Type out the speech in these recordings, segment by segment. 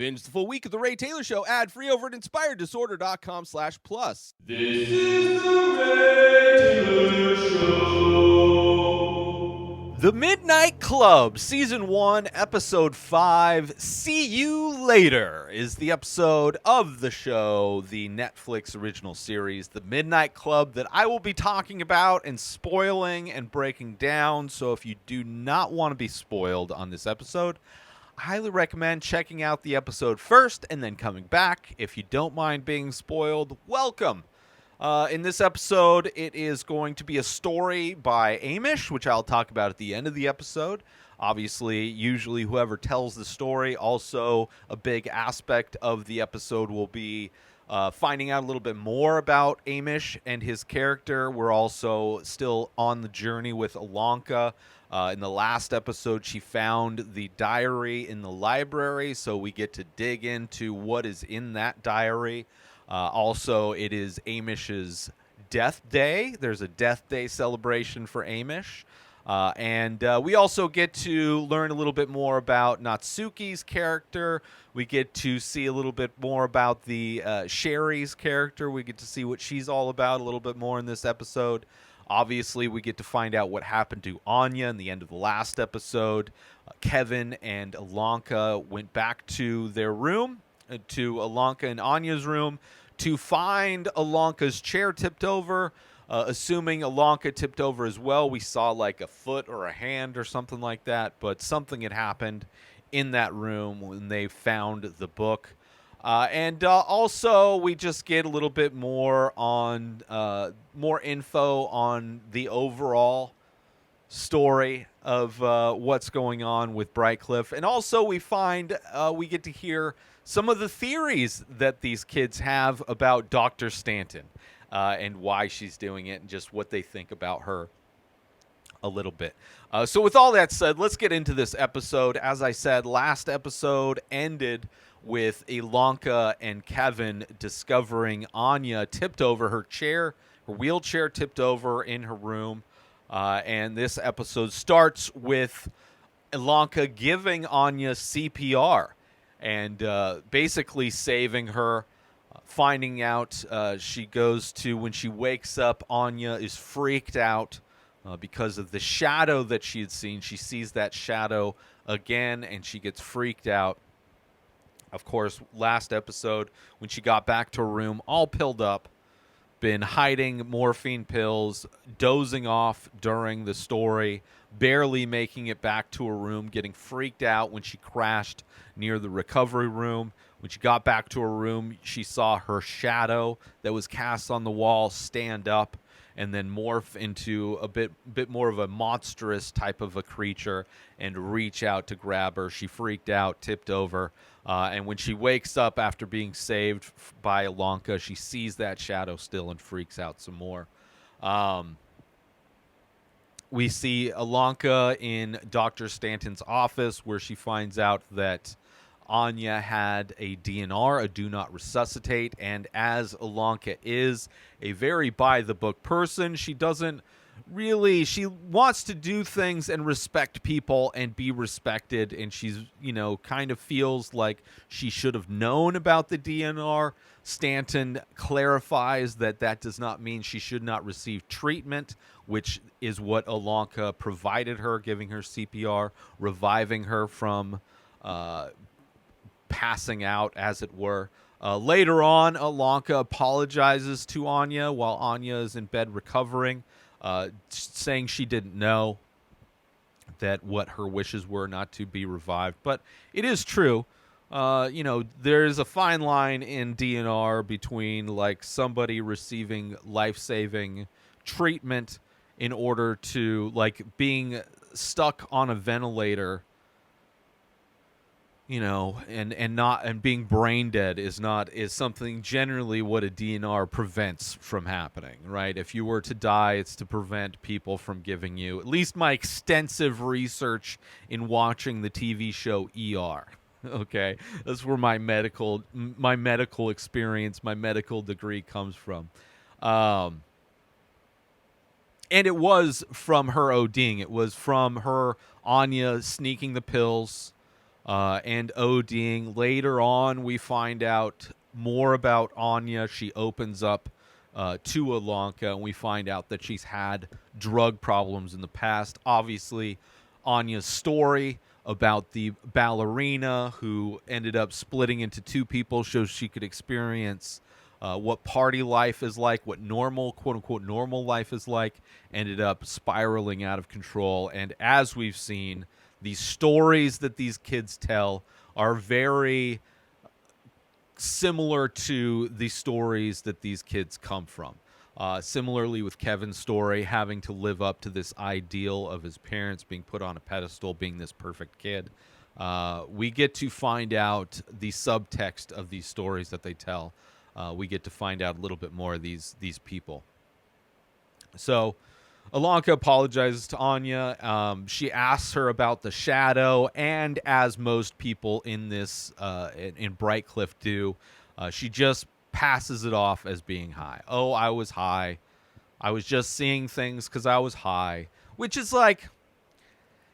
Binge the full week of The Ray Taylor Show ad-free over at inspireddisorder.com/plus. This is The Ray Taylor Show. The Midnight Club, Season 1, Episode 5, See You Later, is the episode of the show, the Netflix original series, The Midnight Club, that I will be talking about and spoiling and breaking down. So if you do not want to be spoiled on this episode, I highly recommend checking out the episode first and then coming back. If you don't mind being spoiled, welcome. In this episode, it is going to be a story by Amesh, which I'll talk about at the end of the episode. Obviously, usually whoever tells the story, also a big aspect of the episode will be finding out a little bit more about Amesh and his character. We're also still on the journey with Ilonka. In the last episode, she found the diary in the library, so we get to dig into what is in that diary. Also, it is Amesh's death day. There's a death day celebration for Amesh. And we also get to learn a little bit more about Natsuki's character. We get to see a little bit more about the Sherry's character. We get to see what she's all about a little bit more in this episode. Obviously, we get to find out what happened to Anya in the end of the last episode. Kevin and Ilonka went back to their room, to Ilonka and Anya's room, to find Ilonka's chair tipped over. Assuming Ilonka tipped over as well, we saw like a foot or a hand or something like that, but something had happened in that room when they found the book. And also, we just get a little bit more on more info on the overall story of what's going on with Brightcliffe. And also, we get to hear some of the theories that these kids have about Dr. Stanton and why she's doing it and just what they think about her a little bit. So with all that said, let's get into this episode. As I said, last episode ended with Ilonka and Kevin discovering Anya tipped over her chair, her wheelchair tipped over in her room. And this episode starts with Ilonka giving Anya CPR and basically saving her. Finding out she goes to, when she wakes up, Anya is freaked out because of the shadow that she had seen. She sees that shadow again and she gets freaked out. Of course, last episode, when she got back to her room, all pilled up, been hiding morphine pills, dozing off during the story, barely making it back to her room, getting freaked out when she crashed near the recovery room. When she got back to her room, she saw her shadow that was cast on the wall stand up and then morph into a bit more of a monstrous type of a creature and reach out to grab her. She freaked out, tipped over, and when she wakes up after being saved by Ilonka, she sees that shadow still and freaks out some more. We see Ilonka in Dr. Stanton's office where she finds out that Anya had a DNR, a do not resuscitate, and as Ilonka is a very by-the-book person, she wants to do things and respect people and be respected, and she's, kind of feels like she should have known about the DNR. Stanton clarifies that does not mean she should not receive treatment, which is what Ilonka provided her, giving her CPR, reviving her from passing out, as it were. Later on, Ilonka apologizes to Anya while Anya is in bed recovering, saying she didn't know that what her wishes were, not to be revived. But it is true. There's a fine line in DNR between like somebody receiving life-saving treatment in order to like being stuck on a ventilator, and being brain dead is something generally what a DNR prevents from happening, right? If you were to die, it's to prevent people from giving you, at least my extensive research in watching the TV show ER. Okay, that's where my medical experience, my medical degree comes from. And it was from her ODing. It was from her, Anya, sneaking the pills and ODing. Later on, we find out more about Anya. She opens up to Ilonka, and we find out that she's had drug problems in the past. Obviously, Anya's story about the ballerina who ended up splitting into two people shows she could experience what party life is like, what normal, quote unquote, normal life is like, ended up spiraling out of control. And as we've seen, the stories that these kids tell are very similar to the stories that these kids come from. Similarly with Kevin's story, having to live up to this ideal of his parents being put on a pedestal, being this perfect kid. We get to find out the subtext of these stories that they tell. We get to find out a little bit more of these people. So Ilonka apologizes to Anya. She asks her about the shadow, and as most people in this in Brightcliffe do, she just passes it off as being high. Oh, I was high. I was just seeing things because I was high, which is like,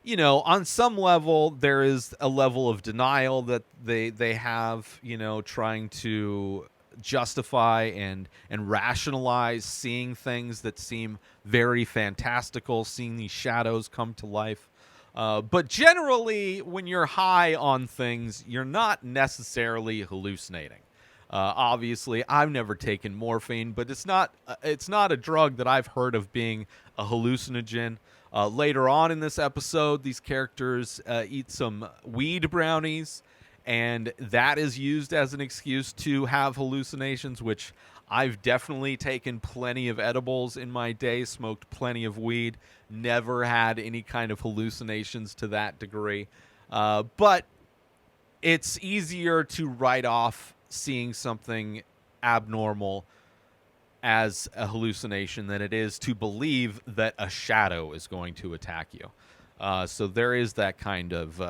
you know, on some level there is a level of denial that they have, you know, trying to justify and rationalize seeing things that seem very fantastical, seeing these shadows come to life. But generally, when you're high on things, you're not necessarily hallucinating. Obviously, I've never taken morphine, but it's not a drug that I've heard of being a hallucinogen. Later on in this episode, these characters eat some weed brownies, and that is used as an excuse to have hallucinations, which I've definitely taken plenty of edibles in my day, smoked plenty of weed, never had any kind of hallucinations to that degree. But it's easier to write off seeing something abnormal as a hallucination than it is to believe that a shadow is going to attack you. So there is that kind of,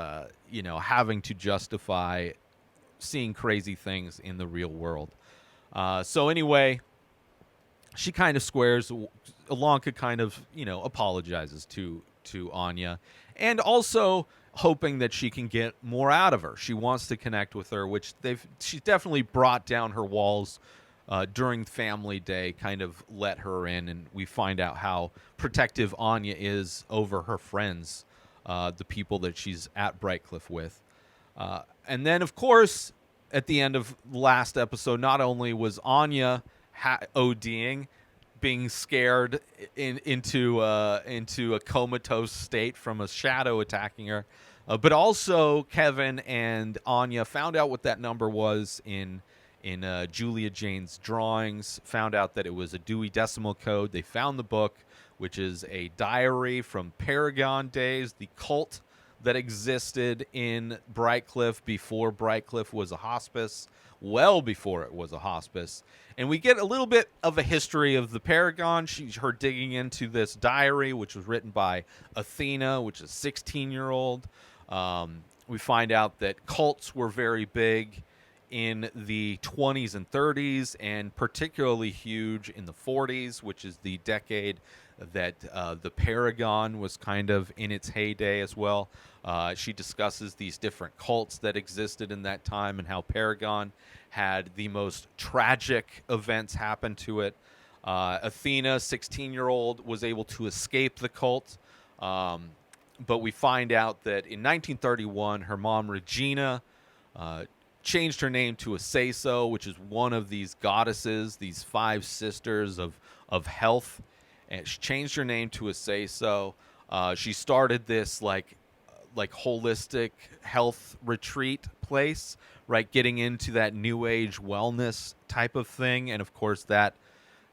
having to justify seeing crazy things in the real world. So anyway, she kind of squares. Ilonka kind of, apologizes to Anya, and also hoping that she can get more out of her. She wants to connect with her, which she's definitely brought down her walls during Family Day, kind of let her in, and we find out how protective Anya is over her friends, the people that she's at Brightcliffe with. And then, of course, at the end of last episode, not only was Anya ODing, being scared into a comatose state from a shadow attacking her, but also Kevin and Anya found out what that number was in Julia Jane's drawings, found out that it was a Dewey Decimal Code. They found the book, which is a diary from Paragon days, the cult that existed in Brightcliffe before Brightcliffe was a hospice, well before it was a hospice. And we get a little bit of a history of the Paragon. Her digging into this diary, which was written by Athena, which is a 16-year-old. We find out that cults were very big in the 20s and 30s, and particularly huge in the 40s, which is the decade that the Paragon was kind of in its heyday as well. She discusses these different cults that existed in that time and how Paragon had the most tragic events happen to it. Athena, 16-year-old, was able to escape the cult, but we find out that in 1931, her mom, Regina, changed her name to Aceso, which is one of these goddesses, these 5 sisters of health. And she changed her name to Aceso. She started this like holistic health retreat place, right? Getting into that new age wellness type of thing. And of course that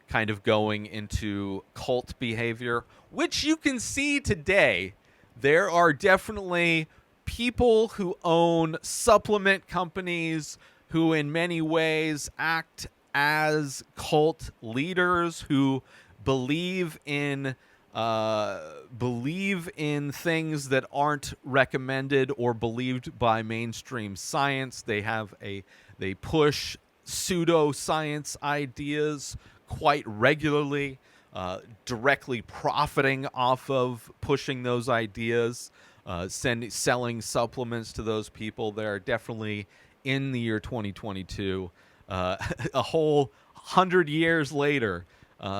kind of going into cult behavior, which you can see today. There are definitely people who own supplement companies who in many ways act as cult leaders who believe in things that aren't recommended or believed by mainstream science. They push pseudoscience ideas quite regularly, directly profiting off of pushing those ideas. selling supplements to those people. There are definitely, in the year 2022, a whole 100 years later,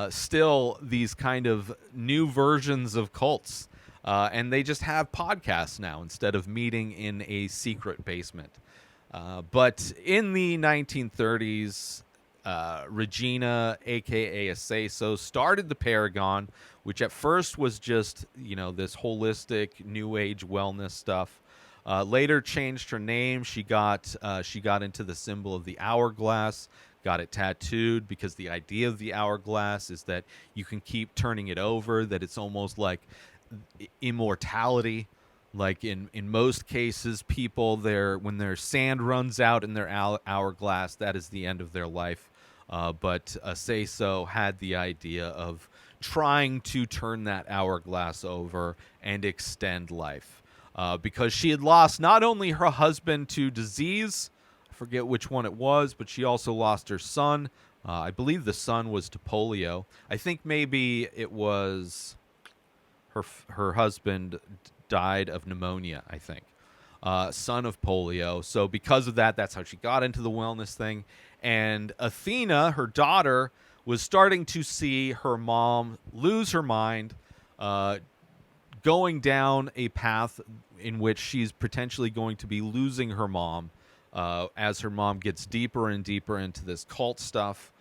still these kind of new versions of cults. And they just have podcasts now instead of meeting in a secret basement. But in the 1930s, Regina, a.k.a. Aceso, started the Paragon, which at first was just, this holistic New Age wellness stuff. Later changed her name. She got into the symbol of the hourglass, got it tattooed, because the idea of the hourglass is that you can keep turning it over, that it's almost like immortality. Like in most cases, people, when their sand runs out in their hourglass, that is the end of their life. But Aceso had the idea of trying to turn that hourglass over and extend life. Because she had lost not only her husband to disease, I forget which one it was, but she also lost her son. I believe the son was to polio. I think maybe it was her husband died of pneumonia, I think. Son of polio. So because of that, that's how she got into the wellness thing. And Athena, her daughter, was starting to see her mom lose her mind, going down a path in which she's potentially going to be losing her mom as her mom gets deeper and deeper into this cult stuff.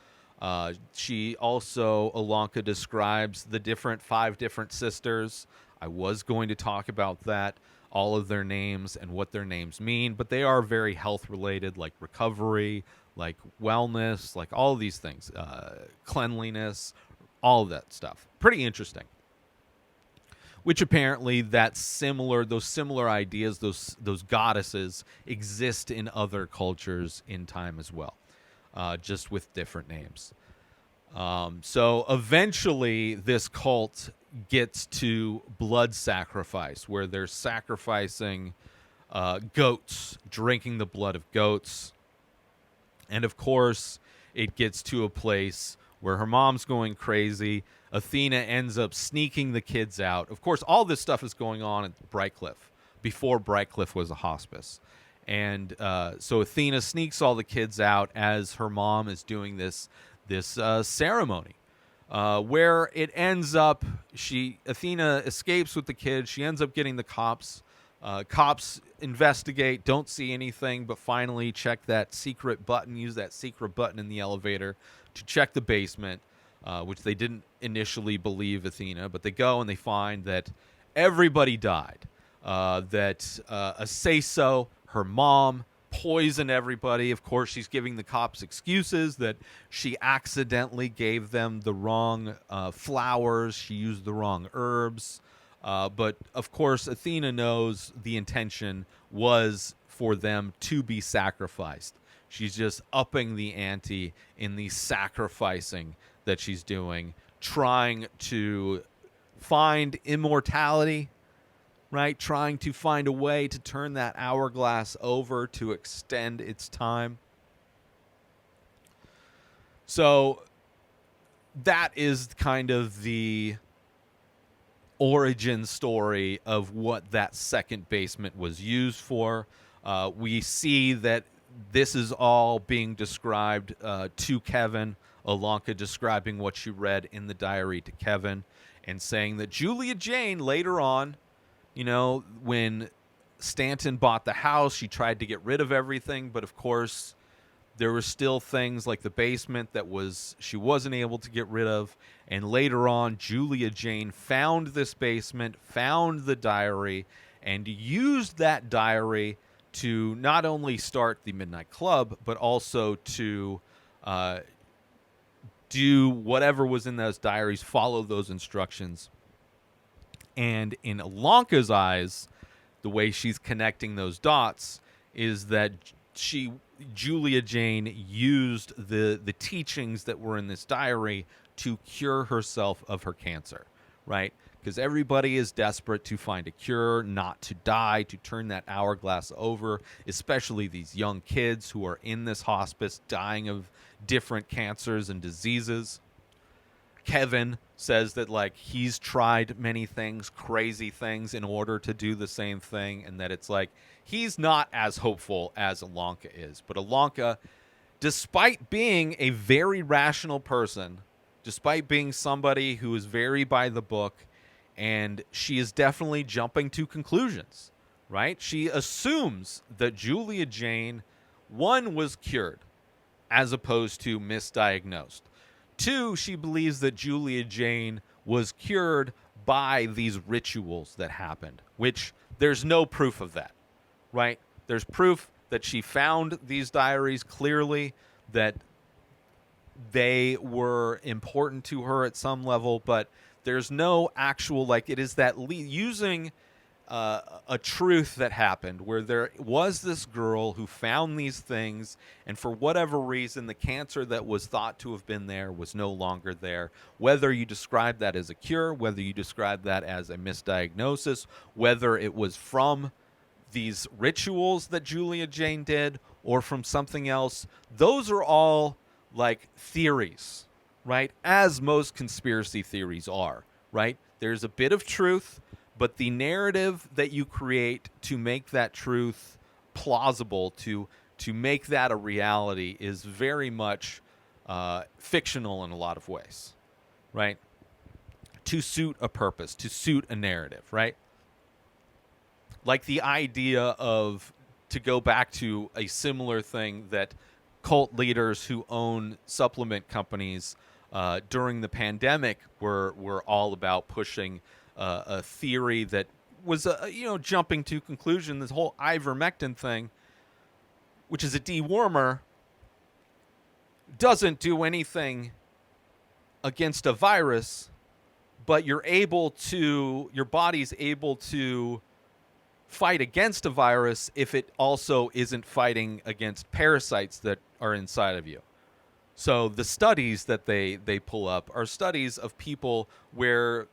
She also, Ilonka describes the 5 different sisters. I was going to talk about that, all of their names and what their names mean, but they are very health related, like recovery, like wellness, like all of these things, cleanliness, all of that stuff. Pretty interesting. Which apparently those similar ideas, those goddesses exist in other cultures in time as well, just with different names. So eventually this cult gets to blood sacrifice, where they're sacrificing goats, drinking the blood of goats. And of course, it gets to a place where her mom's going crazy. Athena ends up sneaking the kids out. Of course, all this stuff is going on at Brightcliffe, before Brightcliffe was a hospice. And so Athena sneaks all the kids out as her mom is doing this ceremony, where it ends up, Athena escapes with the kids. She ends up getting the cops. Cops investigate, don't see anything, but finally use that secret button in the elevator to check the basement, which they didn't initially believe Athena, but they go and they find that everybody died. That Aceso, her mom, poisoned everybody. Of course, she's giving the cops excuses that she accidentally gave them the wrong flowers. She used the wrong herbs. But, of course, Athena knows the intention was for them to be sacrificed. She's just upping the ante in the sacrificing that she's doing, trying to find immortality, right? Trying to find a way to turn that hourglass over to extend its time. So that is kind of the origin story of what that second basement was used for. We see that this is all being described to Kevin, Ilonka describing what she read in the diary to Kevin, and saying that Julia Jane later on, when Stanton bought the house, she tried to get rid of everything, but of course there were still things like the basement she wasn't able to get rid of. And later on, Julia Jane found this basement, found the diary, and used that diary to not only start the Midnight Club, but also to do whatever was in those diaries, follow those instructions. And in Ilonka's eyes, the way she's connecting those dots is that Julia Jane used the teachings that were in this diary to cure herself of her cancer, right? Because everybody is desperate to find a cure, not to die, to turn that hourglass over, especially these young kids who are in this hospice dying of different cancers and diseases. Kevin says that, like, he's tried many things, crazy things, in order to do the same thing, and that it's like he's not as hopeful as Ilonka is. But Ilonka, despite being a very rational person, despite being somebody who is very by the book, and she is definitely jumping to conclusions, right? She assumes that Julia Jane, one, was cured as opposed to misdiagnosed. Two, she believes that Julia Jane was cured by these rituals that happened, which there's no proof of that, right? There's proof that she found these diaries clearly, that they were important to her at some level, but there's no actual, like, it is that using a truth that happened where there was this girl who found these things, and for whatever reason, the cancer that was thought to have been there was no longer there. Whether you describe that as a cure, whether you describe that as a misdiagnosis, whether it was from these rituals that Julia Jane did or from something else, those are all like theories, right? As most conspiracy theories are, right? There's a bit of truth, but the narrative that you create to make that truth plausible, to make that a reality, is very much fictional in a lot of ways, right? To suit a purpose, to suit a narrative, right? Like the idea of, to go back to a similar thing that cult leaders who own supplement companies during the pandemic were all about pushing a theory that was, jumping to conclusion. This whole ivermectin thing, which is a dewormer, doesn't do anything against a virus, but your body's able to fight against a virus if it also isn't fighting against parasites that are inside of you. So the studies that they pull up are studies of people where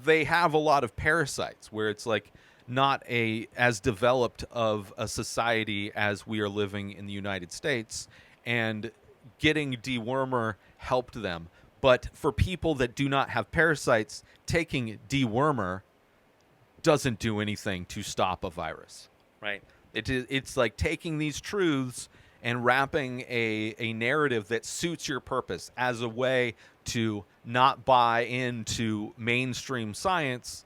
they have a lot of parasites, where it's like not as developed of a society as we are living in the United States, and getting dewormer helped them. But for people that do not have parasites, taking dewormer doesn't do anything to stop a virus, right? It's like taking these truths and wrapping a narrative that suits your purpose as a way to not buy into mainstream science,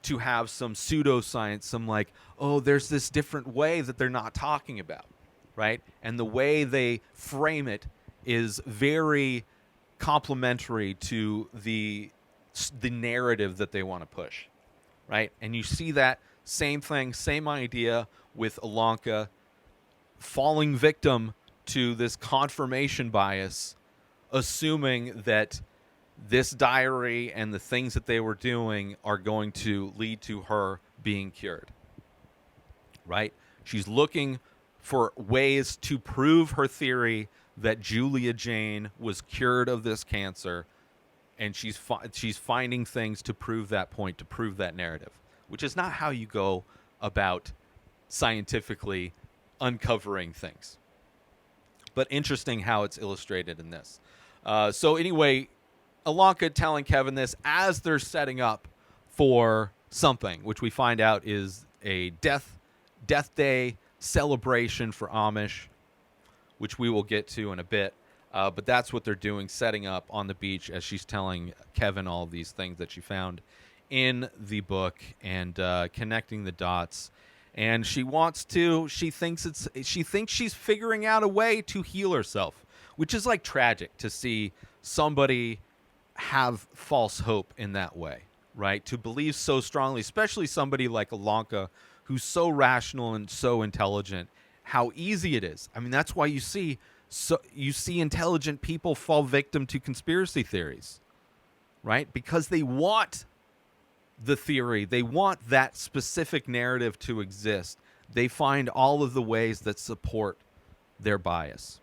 to have some pseudoscience, some like, oh, there's this different way that they're not talking about, right? And the way they frame it is very complementary to the narrative that they want to push, right? And you see that same thing, same idea with Ilonka falling victim to this confirmation bias, assuming that this diary and the things that they were doing are going to lead to her being cured, right? She's looking for ways to prove her theory that Julia Jane was cured of this cancer, and she's finding things to prove that point, to prove that narrative, which is not how you go about scientifically uncovering things. But interesting how it's illustrated in this. So anyway, Ilonka telling Kevin this as they're setting up for something, which we find out is a death day celebration for Amish, which we will get to in a bit. But that's what they're doing, setting up on the beach as she's telling Kevin all of these things that she found in the book, and connecting the dots. And she thinks she's figuring out a way to heal herself, which is like tragic to see somebody have false hope in that way, right? To believe so strongly, especially somebody like Ilonka, who's so rational and so intelligent, how easy it is. I mean, that's why you see intelligent people fall victim to conspiracy theories, right? Because they want the theory, they want that specific narrative to exist. They find all of the ways that support their bias.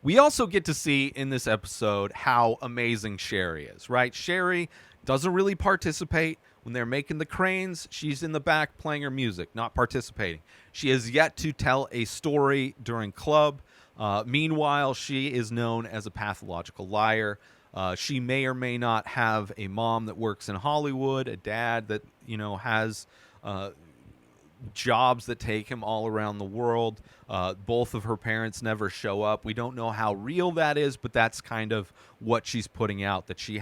We also get to see in this episode how amazing Sherry is, right? Sherry doesn't really participate. When they're making the cranes, she's in the back playing her music, not participating. She has yet to tell a story during club. Meanwhile, she is known as a pathological liar. She may or may not have a mom that works in Hollywood, a dad that, has jobs that take him all around the world. Both of her parents never show up. We don't know how real that is, but that's kind of what she's putting out, that she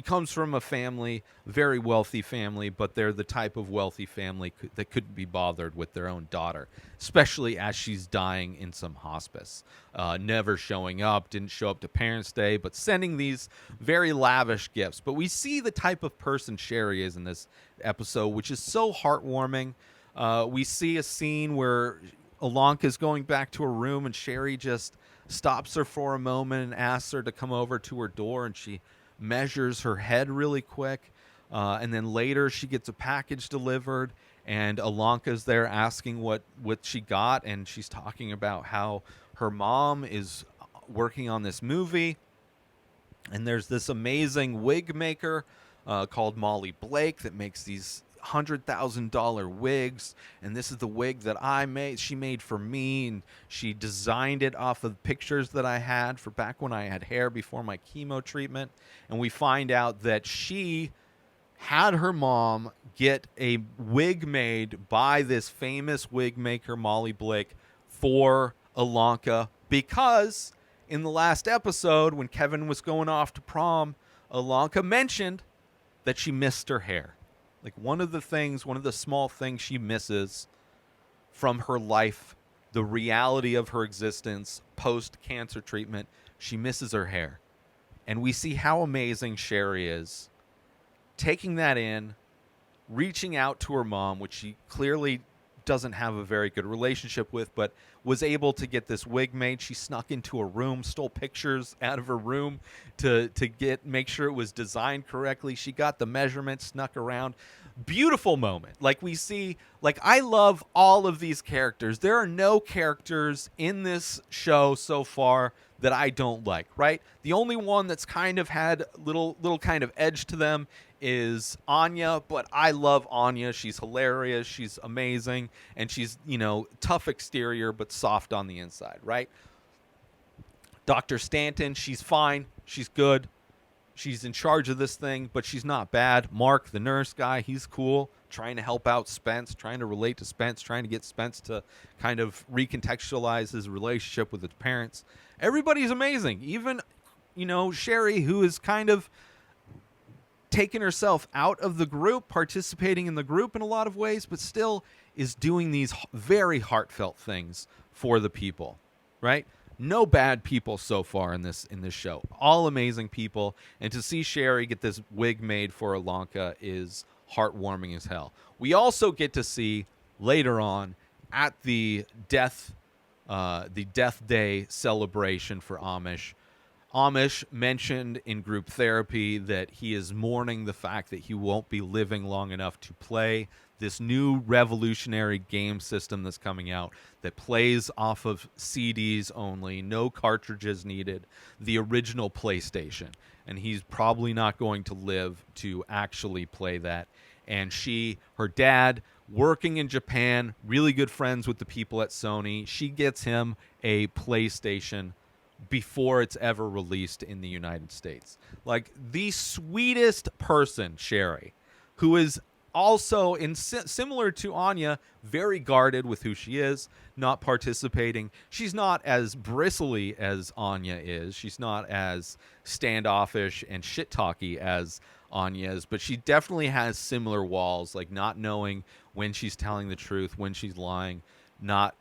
comes from a family, very wealthy family, but they're the type of wealthy family that couldn't be bothered with their own daughter, especially as she's dying in some hospice. Never showing up, didn't show up to Parents' Day, but sending these very lavish gifts. But we see the type of person Sherry is in this episode, which is so heartwarming. We see a scene where Ilonka is going back to her room, and Sherry just stops her for a moment and asks her to come over to her door, and she measures her head really quick. And then later she gets a package delivered, and Ilonka's there asking what she got, and she's talking about how her mom is working on this movie, and there's this amazing wig maker called Molly Blake that makes these $100,000 wigs, and this is the wig that she made for me, and she designed it off of pictures that I had for back when I had hair before my chemo treatment. And we find out that she had her mom get a wig made by this famous wig maker, Molly Blake, for Ilonka, because in the last episode when Kevin was going off to prom, Ilonka mentioned that she missed her hair. Like one of the small things she misses from her life, the reality of her existence post-cancer treatment, she misses her hair. And we see how amazing Sherry is, taking that in, reaching out to her mom, which she clearly doesn't have a very good relationship with, but was able to get this wig made. She snuck into her room, stole pictures out of her room to make sure it was designed correctly. She got the measurements, snuck around. Beautiful moment. Like we see, I love all of these characters. There are no characters in this show so far that I don't like, right? The only one that's kind of had little kind of edge to them is Anya, but I love Anya. She's hilarious. She's amazing. And she's, tough exterior, but soft on the inside, right? Dr. Stanton, she's fine. She's good. She's in charge of this thing, but she's not bad. Mark, the nurse guy, he's cool. Trying to help out Spence, trying to relate to Spence, trying to get Spence to kind of recontextualize his relationship with his parents. Everybody's amazing. Even, Sherry, who is kind of taken herself out of the group, participating in the group in a lot of ways, but still is doing these very heartfelt things for the people, right? No bad people so far in this show. All amazing people. And to see Sherry get this wig made for Ilonka is heartwarming as hell. We also get to see later on at the death day celebration for Amesh. Amesh mentioned in group therapy that he is mourning the fact that he won't be living long enough to play this new revolutionary game system that's coming out that plays off of CDs only, no cartridges needed, the original PlayStation. And he's probably not going to live to actually play that. And her dad, working in Japan, really good friends with the people at Sony, she gets him a PlayStation before it's ever released in the United States. Like the sweetest person, Sherry, who is also similar to Anya, very guarded with who she is, not participating. She's not as bristly as Anya is. She's not as standoffish and shit-talky as Anya is, but she definitely has similar walls, like not knowing when she's telling the truth, when she's lying, not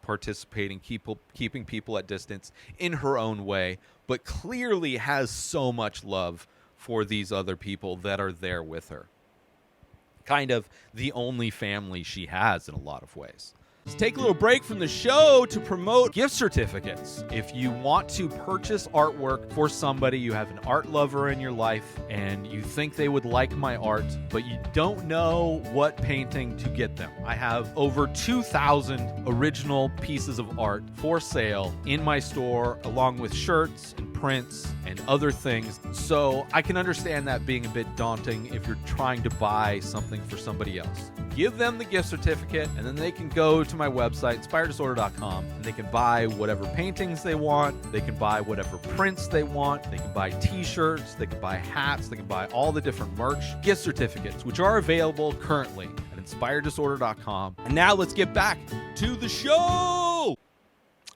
participating, keeping people at distance in her own way, but clearly has so much love for these other people that are there with her. Kind of the only family she has in a lot of ways. Let's take a little break from the show to promote gift certificates. If you want to purchase artwork for somebody, you have an art lover in your life, and you think they would like my art, but you don't know what painting to get them. I have over 2,000 original pieces of art for sale in my store, along with shirts and fingerprints and other things. So I can understand that being a bit daunting if you're trying to buy something for somebody else. Give them the gift certificate, and then they can go to my website, inspireddisorder.com, and they can buy whatever paintings they want. They can buy whatever prints they want. They can buy t-shirts. They can buy hats. They can buy all the different merch, gift certificates, which are available currently at inspireddisorder.com. And now let's get back to the show.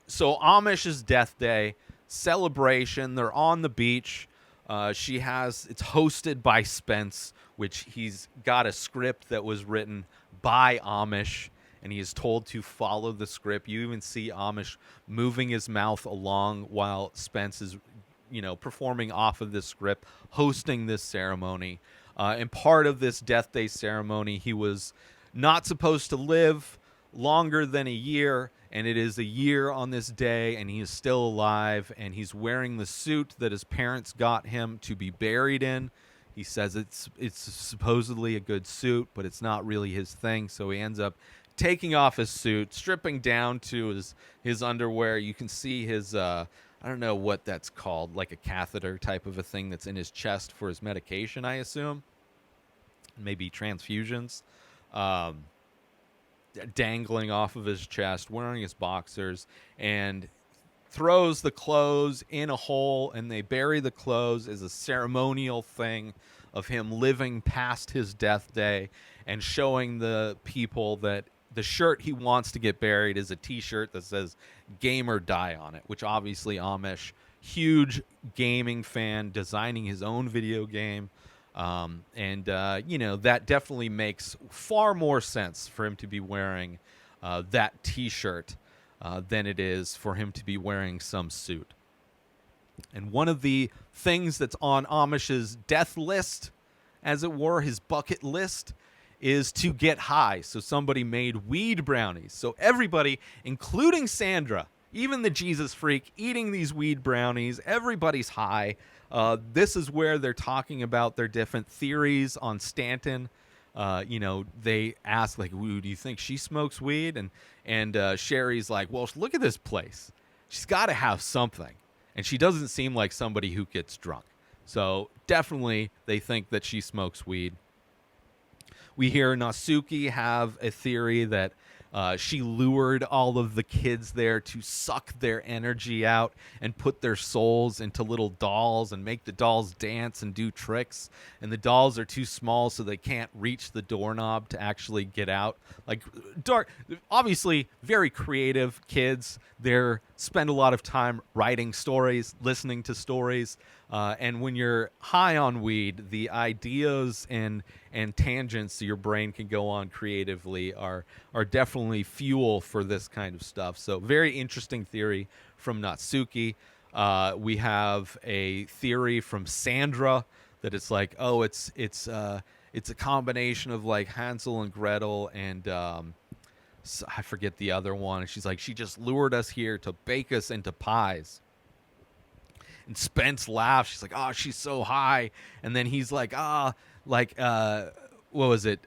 So Amish's death day celebration. They're on the beach. It's hosted by Spence, which he's got a script that was written by Amish, and he is told to follow the script. You even see Amish moving his mouth along while Spence is, performing off of this script, hosting this ceremony. And part of this death day ceremony, he was not supposed to live longer than a year, and it is a year on this day, and he is still alive, and he's wearing the suit that his parents got him to be buried in. He says it's supposedly a good suit, but it's not really his thing, so he ends up taking off his suit, stripping down to his underwear. You can see his, I don't know what that's called, like a catheter type of a thing that's in his chest for his medication, I assume. Maybe transfusions. Dangling off of his chest, wearing his boxers, and throws the clothes in a hole, and they bury the clothes as a ceremonial thing of him living past his death day and showing the people that the shirt he wants to get buried is a t-shirt that says "Game or Die" on it, which obviously Amish, huge gaming fan, designing his own video game. That definitely makes far more sense for him to be wearing that t-shirt than it is for him to be wearing some suit. And one of the things that's on Amish's death list, as it were, his bucket list, is to get high. So somebody made weed brownies. So everybody, including Sandra, even the Jesus freak, eating these weed brownies, everybody's high. This is where they're talking about their different theories on Stanton. They ask, like, do you think she smokes weed? And Sherry's like, well, look at this place. She's got to have something. And she doesn't seem like somebody who gets drunk. So definitely they think that she smokes weed. We hear Natsuki have a theory that she lured all of the kids there to suck their energy out and put their souls into little dolls and make the dolls dance and do tricks. And the dolls are too small, so they can't reach the doorknob to actually get out. Like, obviously very creative kids. They spend a lot of time writing stories, listening to stories. And when you're high on weed, the ideas and tangents your brain can go on creatively are definitely fuel for this kind of stuff. So very interesting theory from Natsuki. We have a theory from Sandra that it's like, oh, it's a combination of like Hansel and Gretel and I forget the other one. She's like, she just lured us here to bake us into pies. And Spence laughs. She's like, oh, she's so high. And then he's like, what was it?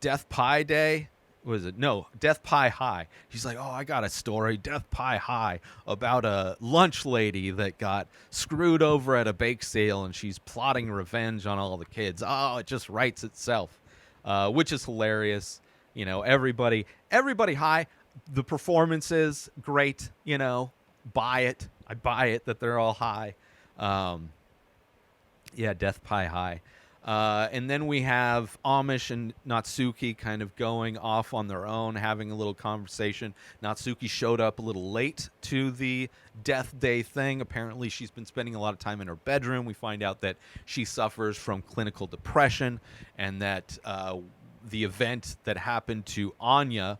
Death Pie Day? What is it? No, Death Pie High. She's like, oh, I got a story, Death Pie High, about a lunch lady that got screwed over at a bake sale, and she's plotting revenge on all the kids. Oh, it just writes itself, which is hilarious. Everybody high. The performances, great. Buy it. I buy it that they're all high. Death Pie High. And then we have Amish and Natsuki kind of going off on their own, having a little conversation. Natsuki showed up a little late to the death day thing. Apparently, she's been spending a lot of time in her bedroom. We find out that she suffers from clinical depression, and that the event that happened to Anya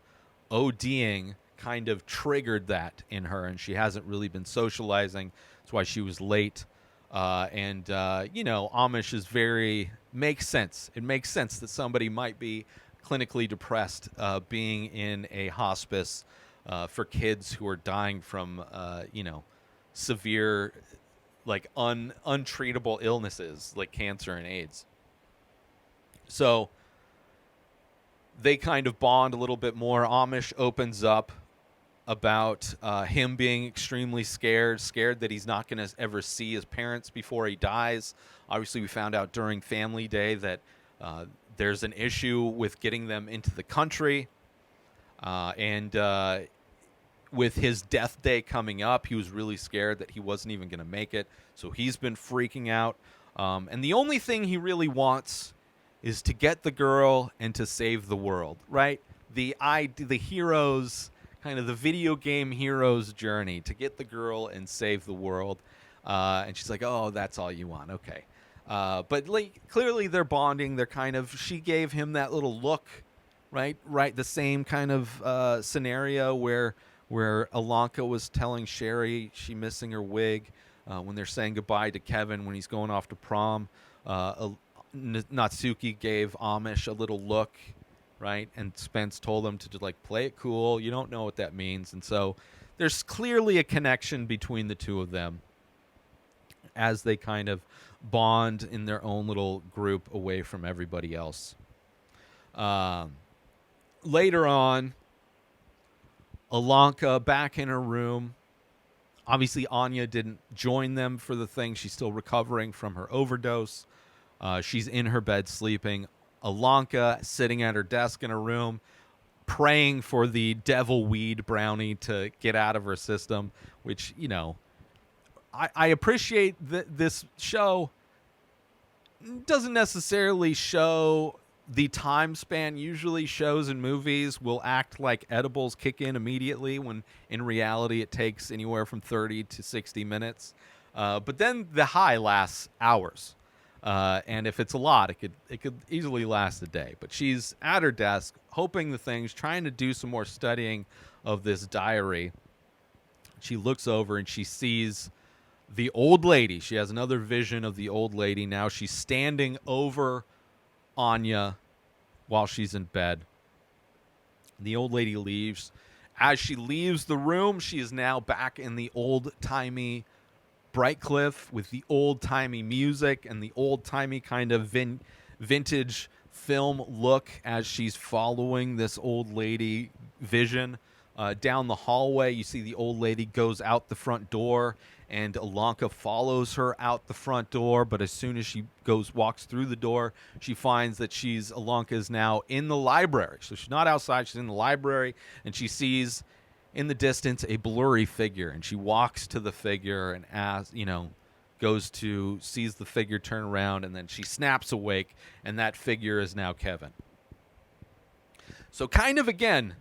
ODing kind of triggered that in her, and she hasn't really been socializing. That's why she was late. Amish is makes sense. It makes sense that somebody might be clinically depressed, being in a hospice for kids who are dying from, severe, like untreatable illnesses like cancer and AIDS. So they kind of bond a little bit more. Amish opens up about him being extremely scared that he's not going to ever see his parents before he dies. Obviously, we found out during Family Day that there's an issue with getting them into the country. And with his death day coming up, he was really scared that he wasn't even going to make it. So he's been freaking out. And the only thing he really wants is to get the girl and to save the world, right? The heroes, kind of the video game hero's journey to get the girl and save the world. And she's like, oh, that's all you want. Okay. But like, clearly they're bonding. They're kind of, she gave him that little look, right? The same kind of scenario where Ilonka was telling Sherry she missing her wig when they're saying goodbye to Kevin when he's going off to prom. Natsuki gave Amish a little look, right? And Spence told him to just like play it cool. You don't know what that means. And so there's clearly a connection between the two of them as they kind of bond in their own little group away from everybody else. Later on, Ilonka back in her room. Obviously, Anya didn't join them for the thing. She's still recovering from her overdose. She's in her bed sleeping. Ilonka sitting at her desk in her room, praying for the devil weed brownie to get out of her system, which, you know, I appreciate that this show doesn't necessarily show the time span. Usually shows and movies will act like edibles kick in immediately when in reality it takes anywhere from 30 to 60 minutes. But then the high lasts hours. And if it's a lot, it could easily last a day. But she's at her desk, hoping the things, trying to do some more studying of this diary. She looks over and she sees the old lady. She has another vision of the old lady. Now she's standing over Anya while she's in bed. The old lady leaves. As she leaves the room, she is now back in the old-timey Brightcliffe with the old-timey music and the old-timey kind of vintage film look as she's following this old lady vision. Down the hallway, you see the old lady goes out the front door, and Ilonka follows her out the front door. But as soon as she walks through the door, she finds that Ilonka is now in the library. So she's not outside; she's in the library, and she sees in the distance a blurry figure, and she walks to the figure and sees the figure turn around, and then she snaps awake, and that figure is now Kevin. So kind of again.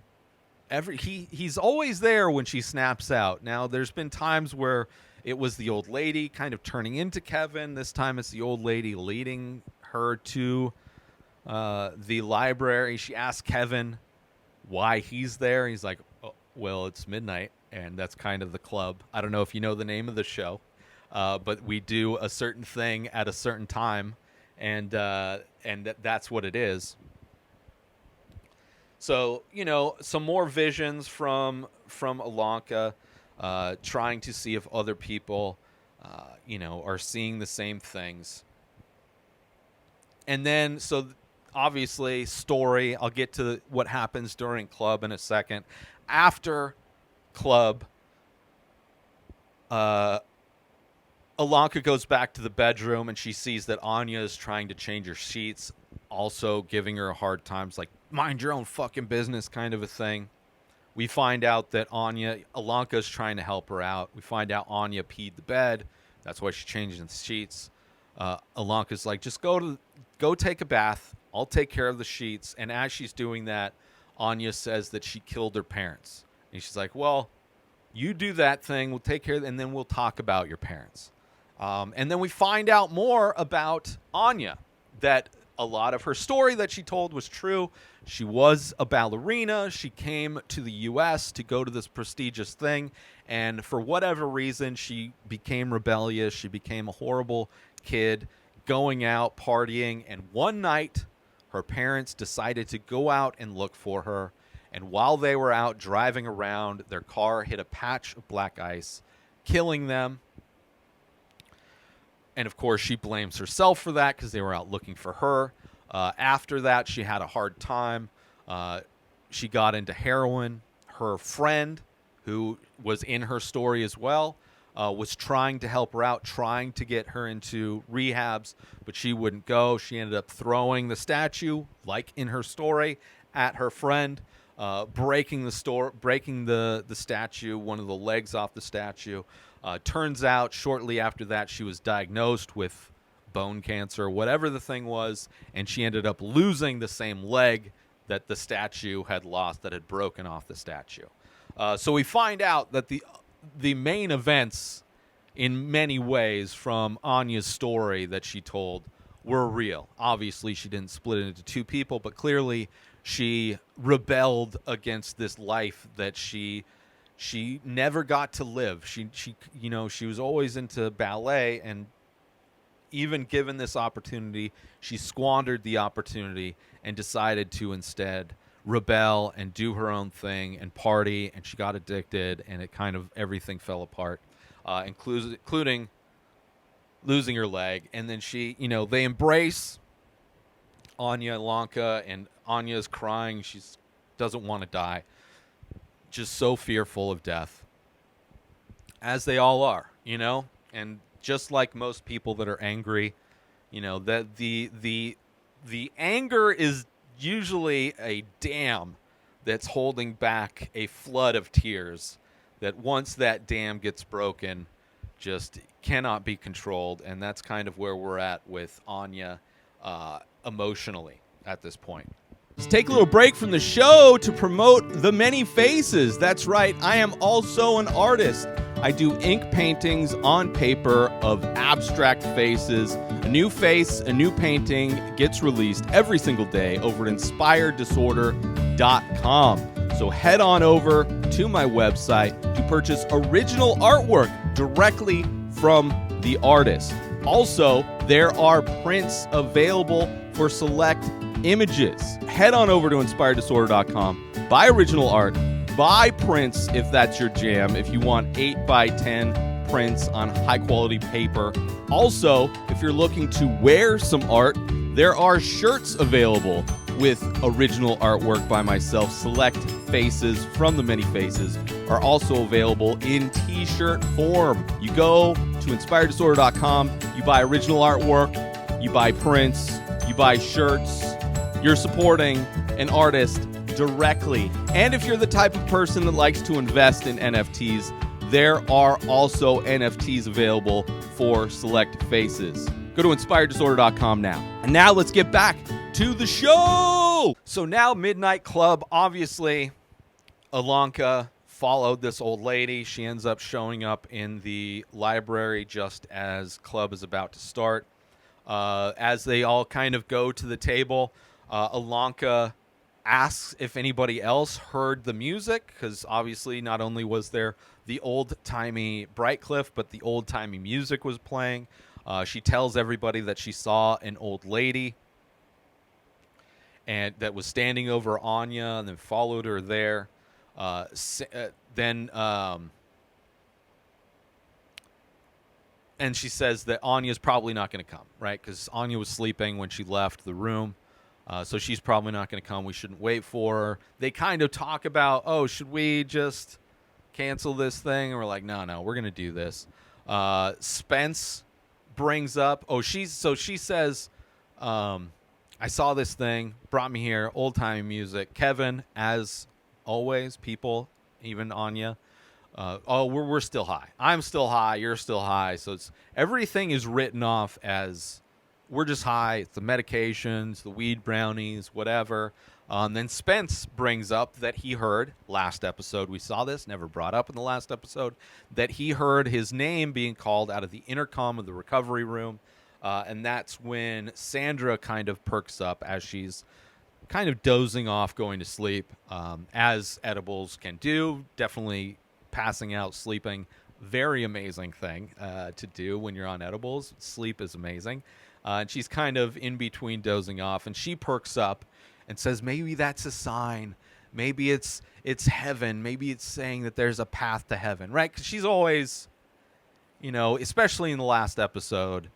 He's always there when she snaps out. Now, there's been times where it was the old lady kind of turning into Kevin. This time it's the old lady leading her to the library. She asks Kevin why he's there. He's like, oh, well, it's midnight, and that's kind of the club. I don't know if you know the name of the show, but we do a certain thing at a certain time, and that's what it is. So, some more visions from Ilonka, trying to see if other people, are seeing the same things. And then, so obviously, story, I'll get to what happens during Club in a second. After Club, Ilonka goes back to the bedroom, and she sees that Anya is trying to change her sheets, also giving her a hard time. It's like, mind your own fucking business kind of a thing. We find out that Ilonka's trying to help her out. We find out Anya peed the bed. That's why she's changing the sheets. Ilonka's like, just go take a bath. I'll take care of the sheets. And as she's doing that, Anya says that she killed her parents. And she's like, well, you do that thing. We'll take care of it, and then we'll talk about your parents. And then we find out more about Anya, that a lot of her story that she told was true. She was a ballerina. She came to the U.S. to go to this prestigious thing, and for whatever reason, she became rebellious. She became a horrible kid, going out, partying, and one night, her parents decided to go out and look for her, and while they were out driving around, their car hit a patch of black ice, killing them. And, of course, she blames herself for that because they were out looking for her. After that, she had a hard time. She got into heroin. Her friend who was in her story as well, was trying to help her out, trying to get her into rehabs, but she wouldn't go. She ended up throwing the statue, like in her story, at her friend, breaking the statue, one of the legs off the statue. Turns out shortly after that, she was diagnosed with bone cancer, whatever the thing was, and she ended up losing the same leg that the statue had lost, that had broken off the statue. So we find out that the main events, in many ways, from Anya's story that she told were real. Obviously, she didn't split it into two people, but clearly she rebelled against this life that she never got to live. She was always into ballet, and even given this opportunity, she squandered the opportunity and decided to instead rebel and do her own thing and party, and she got addicted, and it kind of everything fell apart, including losing her leg. And then they embrace Anya and Ilonka, and Anya's crying. She doesn't want to die, just so fearful of death, as they all are, and just like most people that are angry, that the anger is usually a dam that's holding back a flood of tears that once that dam gets broken, just cannot be controlled. And that's kind of where we're at with Anya emotionally at this point. Let's take a little break from the show to promote The Many Faces. That's right, I am also an artist. I do ink paintings on paper of abstract faces. A new face, a new painting gets released every single day over at inspireddisorder.com. So head on over to my website to purchase original artwork directly from the artist. Also, there are prints available for select images. Head on over to inspireddisorder.com, buy original art, buy prints if that's your jam, if you want 8x10 prints on high quality paper. Also, if you're looking to wear some art, there are shirts available with original artwork by myself. Select faces from The Many Faces are also available in t-shirt form. You go to inspireddisorder.com, you buy original artwork, you buy prints, you buy shirts. You're supporting an artist directly. And if you're the type of person that likes to invest in NFTs, there are also NFTs available for select faces. Go to inspireddisorder.com now. And now let's get back to the show. So now Midnight Club, obviously, Ilonka followed this old lady. She ends up showing up in the library just as club is about to start. As they all kind of go to the table, Ilonka asks if anybody else heard the music, because obviously not only was there the old-timey Brightcliffe, but the old-timey music was playing. She tells everybody that she saw an old lady and that was standing over Anya and then followed her there. And she says that Anya's probably not going to come, right? Because Anya was sleeping when she left the room. So she's probably not going to come. We shouldn't wait for her. They kind of talk about, oh, should we just cancel this thing? And we're like, no, we're going to do this. Spence brings up, she says, I saw this thing, brought me here, old-timey music. Kevin, as always, people, even Anya, we're still high. I'm still high. You're still high. So everything is written off as we're just high. It's the medications, the weed brownies, whatever. Then Spence brings up that he heard last episode. We saw this, never brought up in the last episode, that he heard his name being called out of the intercom of the recovery room. And that's when Sandra kind of perks up as she's kind of dozing off, going to sleep, as edibles can do. Definitely passing out, sleeping, very amazing thing to do when you're on edibles. Sleep is amazing. And she's kind of in between dozing off, and she perks up and says, maybe that's a sign. Maybe it's heaven. Maybe it's saying that there's a path to heaven, right? Because she's always, especially in the last episode,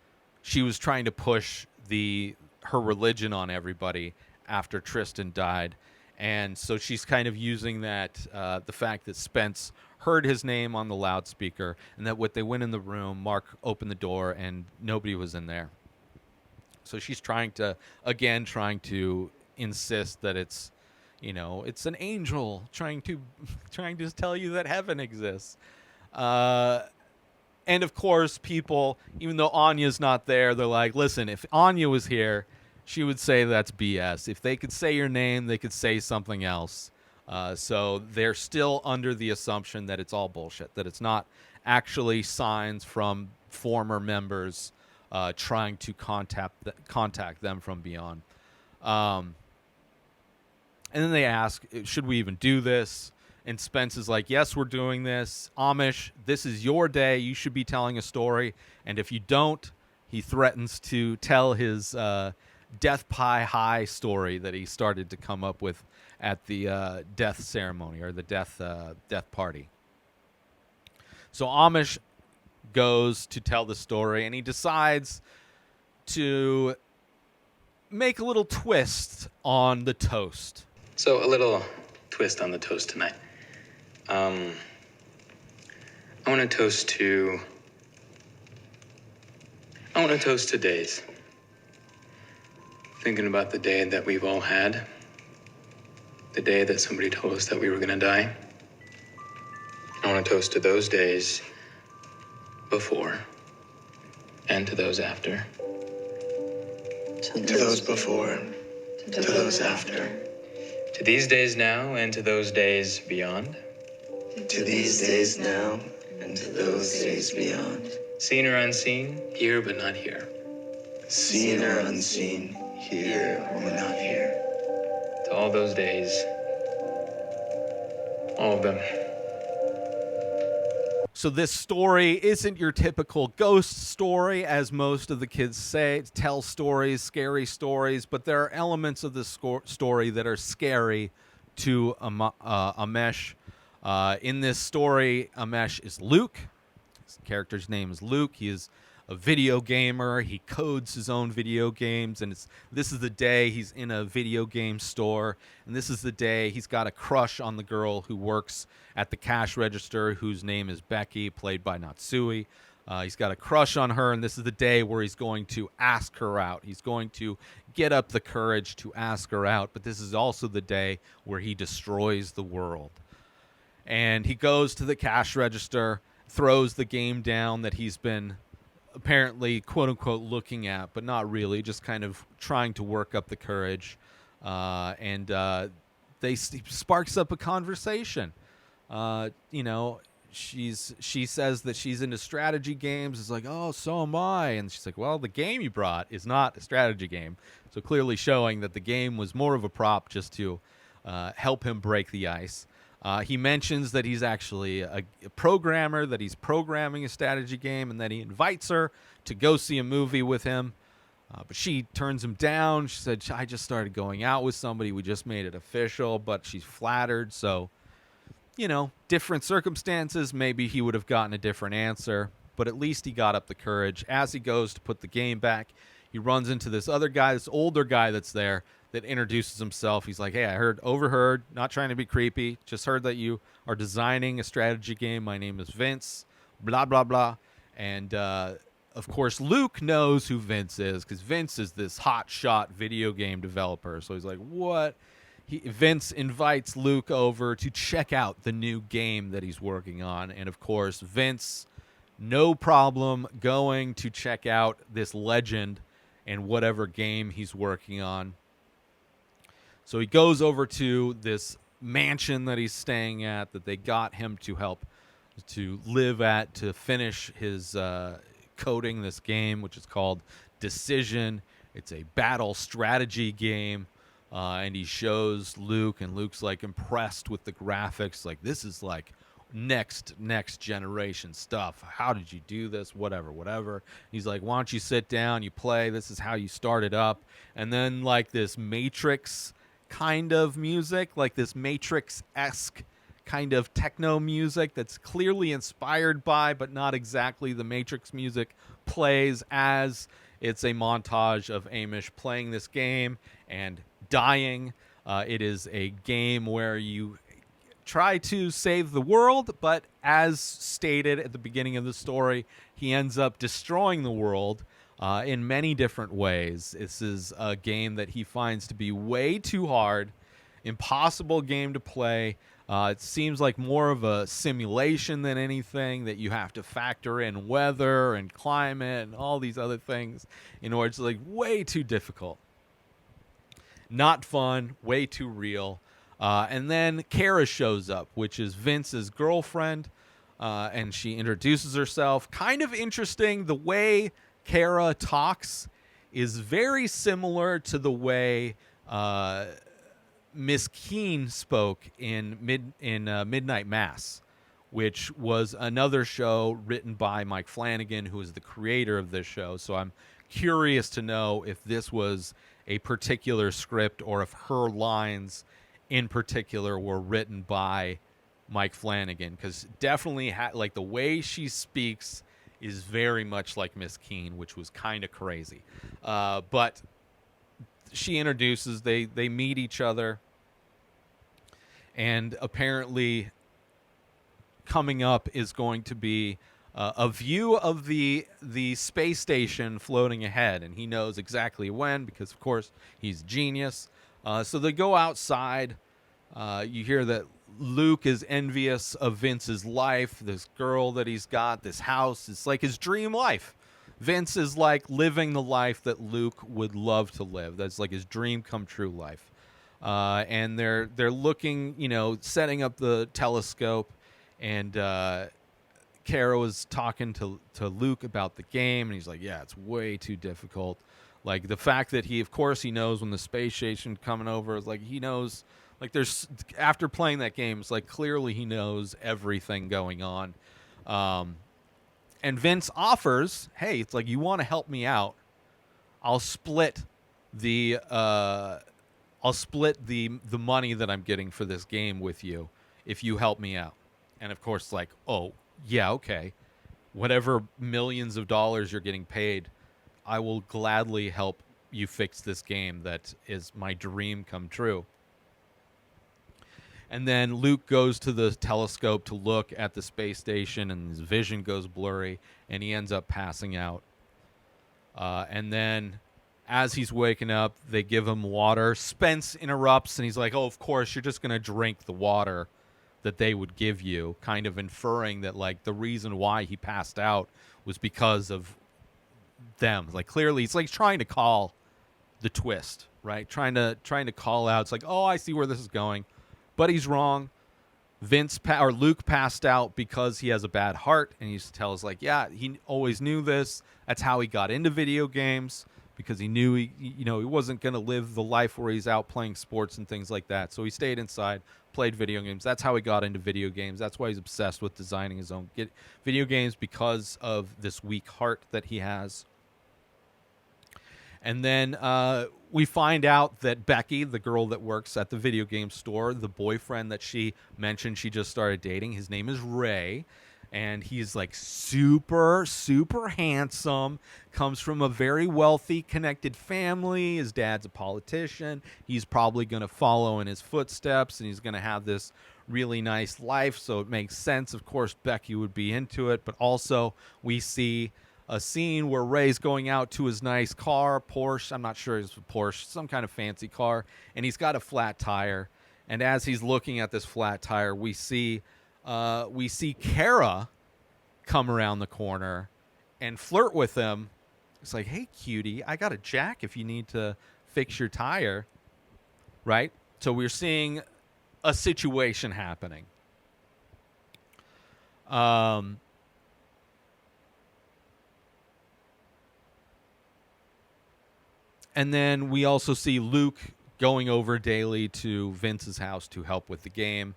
she was trying to push her religion on everybody after Tristan died. And so she's kind of using that, the fact that Spence heard his name on the loudspeaker, and that when they went in the room, Mark opened the door and nobody was in there. So she's trying to insist that it's, it's an angel trying to tell you that heaven exists. And of course, people, even though Anya's not there, they're like, listen, if Anya was here, she would say that's BS. If they could say your name, they could say something else. So they're still under the assumption that it's all bullshit, that it's not actually signs from former members trying to contact them from beyond. And then they ask, should we even do this? And Spence is like, yes, we're doing this. Amish, this is your day. You should be telling a story. And if you don't, he threatens to tell his death pie high story that he started to come up with at the death ceremony, or the death party. So Amish goes to tell the story, and he decides to make a little twist on the toast. So a little twist on the toast tonight. I want to toast to days. Thinking about the day that we've all had. The day that somebody told us that we were going to die. I want to toast to those days before and to those after. To those before, to those after. To these days now and to those days beyond. To these days now and to those days beyond. Seen or unseen, here but not here. Seen or unseen, here or not here. To all those days, all of them. So this story isn't your typical ghost story, as most of the kids tell stories, scary stories, but there are elements of this story that are scary to Amesh. In this story, Amesh is Luke. His character's name is Luke. He is a video gamer. He codes his own video games, and this is the day he's in a video game store, and this is the day he's got a crush on the girl who works at the cash register, whose name is Becky, played by Natsui. He's got a crush on her, and this is the day where he's going to ask her out. He's going to get up the courage to ask her out, but this is also the day where he destroys the world. And he goes to the cash register, throws the game down that he's been apparently, quote-unquote, looking at, but not really, just kind of trying to work up the courage. And sparks up a conversation. She says that she's into strategy games. It's like, oh, so am I. And she's like, well, the game you brought is not a strategy game. So clearly showing that the game was more of a prop just to help him break the ice. He mentions that he's actually a programmer, that he's programming a strategy game, and that he invites her to go see a movie with him. But she turns him down. She said, I just started going out with somebody. We just made it official, but she's flattered. So, different circumstances, maybe he would have gotten a different answer, but at least he got up the courage. As he goes to put the game back, he runs into this other guy, this older guy that's there, that introduces himself. He's like, hey, overheard, not trying to be creepy, just heard that you are designing a strategy game. My name is Vince, blah, blah, blah. And, of course, Luke knows who Vince is, because Vince is this hotshot video game developer. So he's like, what? Vince invites Luke over to check out the new game that he's working on. And, of course, Vince, no problem going to check out this legend and whatever game he's working on. So he goes over to this mansion that he's staying at, that they got him to help to live at, to finish his coding this game, which is called Decision. It's a battle strategy game, and he shows Luke, and Luke's like impressed with the graphics. Like, this is like next generation stuff. How did you do this? Whatever. He's like, why don't you sit down, you play, this is how you start it up. And then like this Matrix kind of music, like this Matrix-esque kind of techno music that's clearly inspired by, but not exactly the Matrix music, plays as it's a montage of Amesh playing this game and dying. It is a game where you try to save the world, but as stated at the beginning of the story, he ends up destroying the world in many different ways. This is a game that he finds to be way too hard, impossible game to play. It seems like more of a simulation than anything, that you have to factor in weather and climate and all these other things in order to, like, way too difficult. Not fun, way too real. And then Kara shows up, which is Vince's girlfriend, and she introduces herself. Kind of interesting. The way Kara talks is very similar to the way Miss Keene spoke in Midnight Mass, which was another show written by Mike Flanagan, who is the creator of this show. So I'm curious to know if this was a particular script or if her lines in particular were written by Mike Flanagan, because definitely like the way she speaks is very much like Miss Keene, which was kind of crazy. But she introduces, they meet each other, and apparently coming up is going to be a view of the space station floating ahead, and he knows exactly when, because of course he's genius. So they go outside. You hear that Luke is envious of Vince's life, this girl that he's got, this house. It's like his dream life. Vince is like living the life that Luke would love to live. That's like his dream come true life. And they're looking, setting up the telescope, and Kara was talking to Luke about the game, and he's like, yeah, it's way too difficult. Like, the fact that he knows when the space station coming over, is like, he knows, like, there's, after playing that game, it's like clearly he knows everything going on. And Vince offers, hey, it's like, you want to help me out, I'll split the money that I'm getting for this game with you if you help me out. And of course, like, oh yeah, okay, whatever millions of dollars you're getting paid, I will gladly help you fix this game that is my dream come true. And then Luke goes to the telescope to look at the space station, and his vision goes blurry, and he ends up passing out. And then as he's waking up, they give him water. Spence interrupts, and he's like, oh, of course, you're just going to drink the water that they would give you, kind of inferring that, like, the reason why he passed out was because of them. Like, clearly, it's like trying to call the twist, right? Trying to call out. It's like, oh, I see where this is going. But he's wrong. Luke passed out because he has a bad heart, and he tells, like, yeah, he always knew this. That's how he got into video games, because he knew he wasn't going to live the life where he's out playing sports and things like that. So he stayed inside, played video games. That's how he got into video games. That's why he's obsessed with designing his own video games, because of this weak heart that he has. And then we find out that Becky, the girl that works at the video game store, the boyfriend that she mentioned she just started dating, his name is Ray. And he's like super, super handsome, comes from a very wealthy, connected family. His dad's a politician. He's probably going to follow in his footsteps, and he's going to have this really nice life. So it makes sense. Of course, Becky would be into it. But also, we see a scene where Ray's going out to his nice car, Porsche. I'm not sure it's a Porsche, some kind of fancy car. And he's got a flat tire. And as he's looking at this flat tire, we see Kara come around the corner and flirt with him. It's like, hey, cutie, I got a jack if you need to fix your tire, right? So we're seeing a situation happening. And then we also see Luke going over daily to Vince's house to help with the game.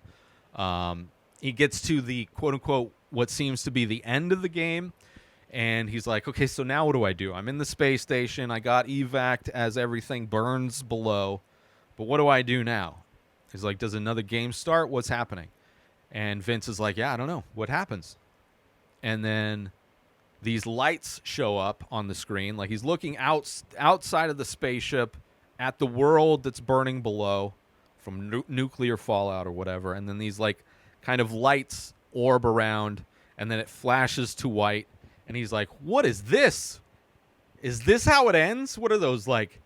He gets to the quote-unquote what seems to be the end of the game, and he's like, okay, so now what do I do? I'm in the space station. I got evac'd as everything burns below, but what do I do now? He's like, does another game start? What's happening? And Vince is like, yeah, I don't know. What happens? And then these lights show up on the screen. Like, he's looking outside of the spaceship at the world that's burning below, from nuclear fallout or whatever. And then these like kind of lights orb around, and then it flashes to white. And he's like, "What is this? Is this how it ends? What are those like?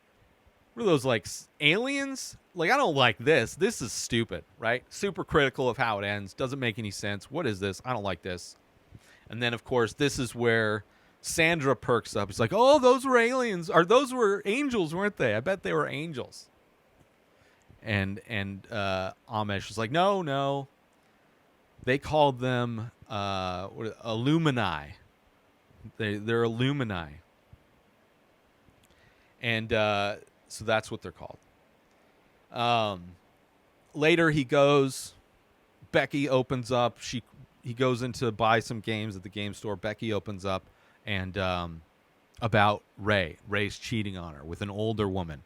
What are those like aliens? Like, I don't like this. This is stupid, right? Super critical of how it ends. Doesn't make any sense. What is this? I don't like this." And then, of course, this is where Sandra perks up. It's like, "Oh, those were aliens. Or those were angels, weren't they? I bet they were angels." And Amesh was like, No. They called them Illumini. They're Illumini. And so that's what they're called. Later he goes. Becky opens up. He goes in to buy some games at the game store. Becky opens up and about Ray. Ray's cheating on her with an older woman.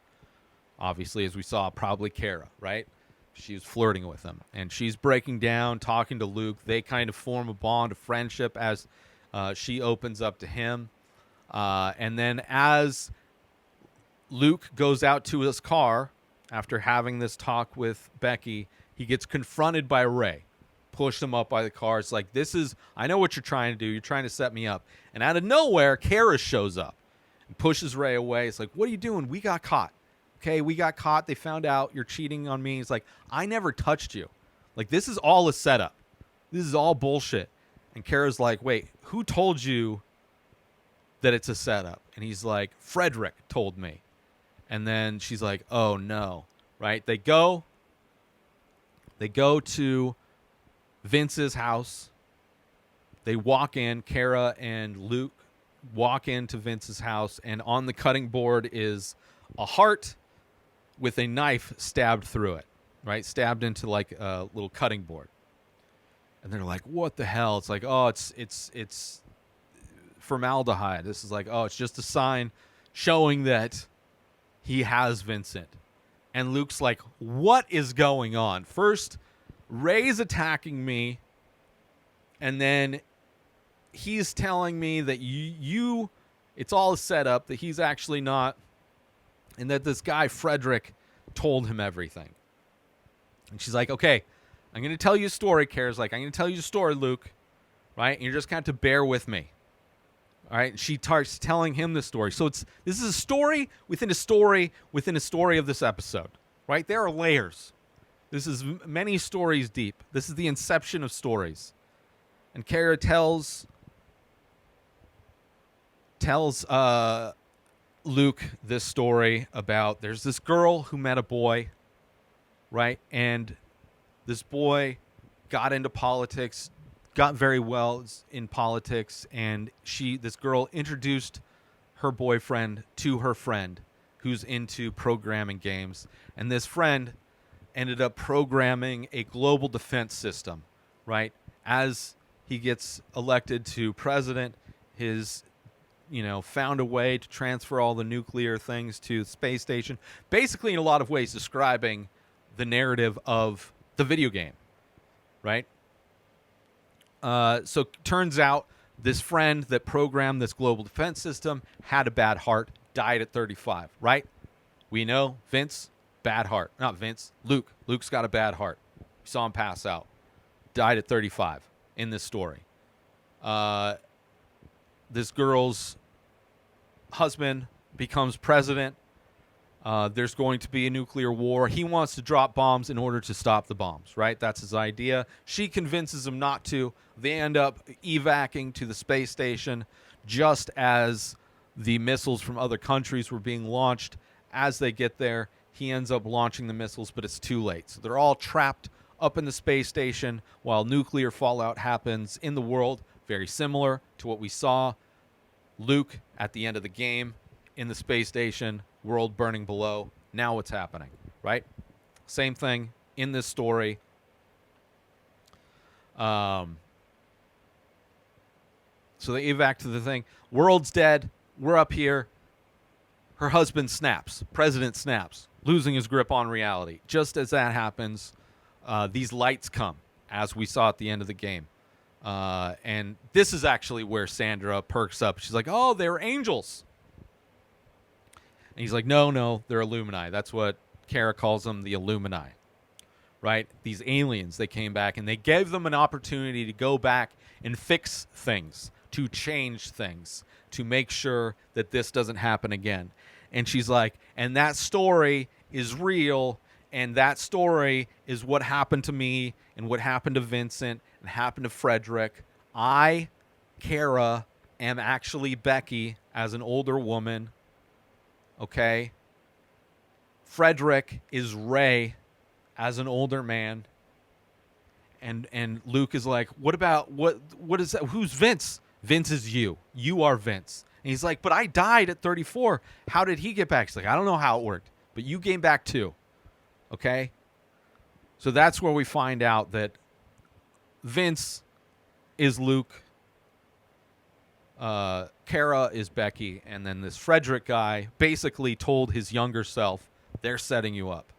Obviously, as we saw, probably Kara, right? She was flirting with him. And she's breaking down, talking to Luke. They kind of form a bond of friendship as she opens up to him. And then as Luke goes out to his car after having this talk with Becky, he gets confronted by Ray. Pushed him up by the car. It's like, I know what you're trying to do. You're trying to set me up. And out of nowhere, Kara shows up and pushes Ray away. It's like, "What are you doing? We got caught. Okay, we got caught. They found out you're cheating on me." He's like, "I never touched you. Like, this is all a setup. This is all bullshit." And Kara's like, "Wait, who told you that it's a setup?" And he's like, "Frederick told me." And then she's like, "Oh no." Right? They go to Vince's house. They walk in. Kara and Luke walk into Vince's house, and on the cutting board is a heart with a knife stabbed through it, right? Stabbed into like a little cutting board. And they're like, "What the hell?" It's like, "Oh, it's formaldehyde." This is like, "Oh, it's just a sign showing that he has Vincent." And Luke's like, "What is going on? First, Ray's attacking me, and then he's telling me that you it's all a setup, that he's actually not, and that this guy, Frederick, told him everything." And she's like, "Okay, I'm going to tell you a story." Kara's like, "I'm going to tell you a story, Luke, right? And you're just going to have to bear with me." All right? And she starts telling him the story. So this is a story within a story within a story of this episode, right? There are layers. This is many stories deep. This is the inception of stories. And Kara tells Luke this story about, there's this girl who met a boy, right? And this boy got into politics, got very well in politics, and this girl introduced her boyfriend to her friend who's into programming games. And this friend ended up programming a global defense system, right? As he gets elected to president, found a way to transfer all the nuclear things to the space station. Basically, in a lot of ways, describing the narrative of the video game, right? So turns out this friend that programmed this global defense system had a bad heart, died at 35, right? We know Vince, bad heart. Not Vince, Luke. Luke's got a bad heart. We saw him pass out. Died at 35 in this story. This girl's husband becomes president. There's going to be a nuclear war. He wants to drop bombs in order to stop the bombs, right? That's his idea. She convinces him not to. They end up evacuating to the space station just as the missiles from other countries were being launched. As they get there, he ends up launching the missiles, but it's too late. So they're all trapped up in the space station while nuclear fallout happens in the world, very similar to what we saw Luke at the end of the game in the space station, world burning below. Now what's happening, right? Same thing in this story. So they evac to the thing. World's dead. We're up here. Her husband snaps. President snaps, losing his grip on reality. Just as that happens, these lights come, as we saw at the end of the game. And this is actually where Sandra perks up. She's like, "Oh, they're angels." And he's like, no, they're Illumini. That's what Kara calls them, the Illumini. right? These aliens, they came back and they gave them an opportunity to go back and fix things, to change things, to make sure that this doesn't happen again. And she's like, and that story is real, and that story is what happened to me and what happened to Vincent and happened to Frederick. I, Kara, am actually Becky as an older woman. Okay? Frederick is Ray as an older man. And Luke is like, what is that? Who's Vince? Vince is you. You are Vince. And he's like, but I died at 34. How did he get back? He's like, I don't know how it worked, but you came back too. Okay? So that's where we find out that Vince is Luke, Kara is Becky, and then this Frederick guy basically told his younger self, they're setting you up.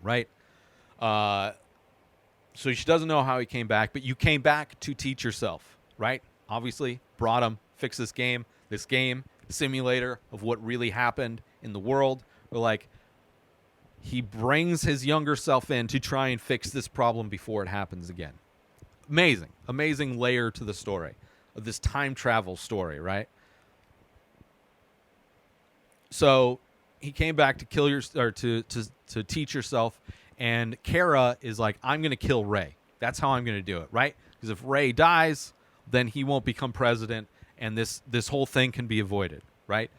Right? So she doesn't know how he came back, but you came back to teach yourself, right? Obviously, brought him, fix this game, simulator of what really happened in the world. But like, he brings his younger self in to try and fix this problem before it happens again. Amazing layer to the story of this time travel story, right? So he came back to kill to teach yourself, and Kara is like, I'm going to kill Ray. That's how I'm going to do it, right? Because if Ray dies, then he won't become president, and this whole thing can be avoided, right?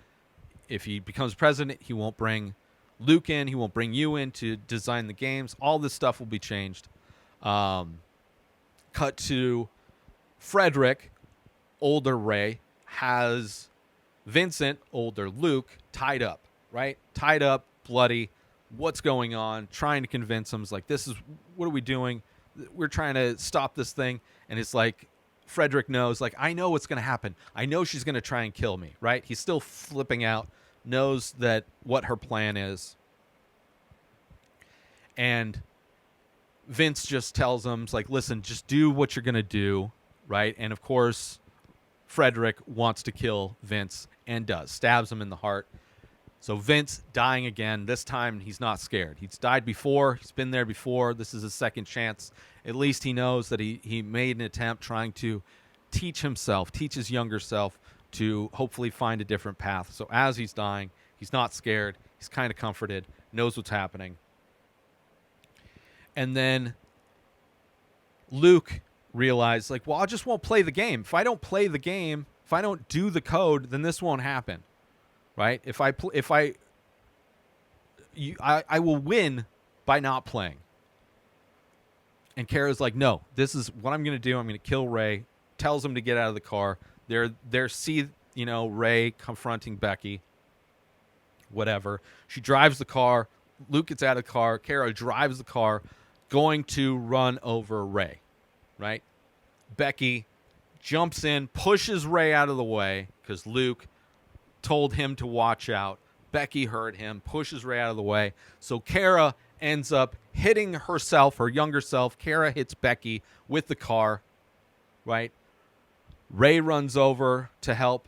If he becomes president, he won't bring Luke in. He won't bring you in to design the games. All this stuff will be changed. Cut to Frederick, older Ray, has Vincent, older Luke, tied up, right? Tied up, bloody. What's going on? Trying to convince him. It's like, what are we doing? We're trying to stop this thing. And it's like, Frederick knows, like, I know what's going to happen. I know she's going to try and kill me, right? He's still flipping out, knows that what her plan is. And Vince just tells him, it's like, listen, just do what you're going to do, right? And of course, Frederick wants to kill Vince and does. Stabs him in the heart. So Vince dying again. This time he's not scared. He's died before. He's been there before. This is his second chance. At least he knows that he made an attempt trying to teach his younger self to hopefully find a different path. So as he's dying, he's not scared. He's kind of comforted, knows what's happening. And then Luke realized, like, well, I just won't play the game. If I don't play the game, if I don't do the code, then this won't happen. Right? I will win by not playing. And Kara's like, no, this is what I'm going to do. I'm going to kill Ray. Tells him to get out of the car. They're Ray confronting Becky. Whatever. She drives the car. Luke gets out of the car. Kara drives the car, going to run over Ray. Right? Becky jumps in, pushes Ray out of the way because Luke told him to watch out. Becky heard him, pushes Ray out of the way. So Kara ends up hitting herself, her younger self. Kara hits Becky with the car, right? Ray runs over to help.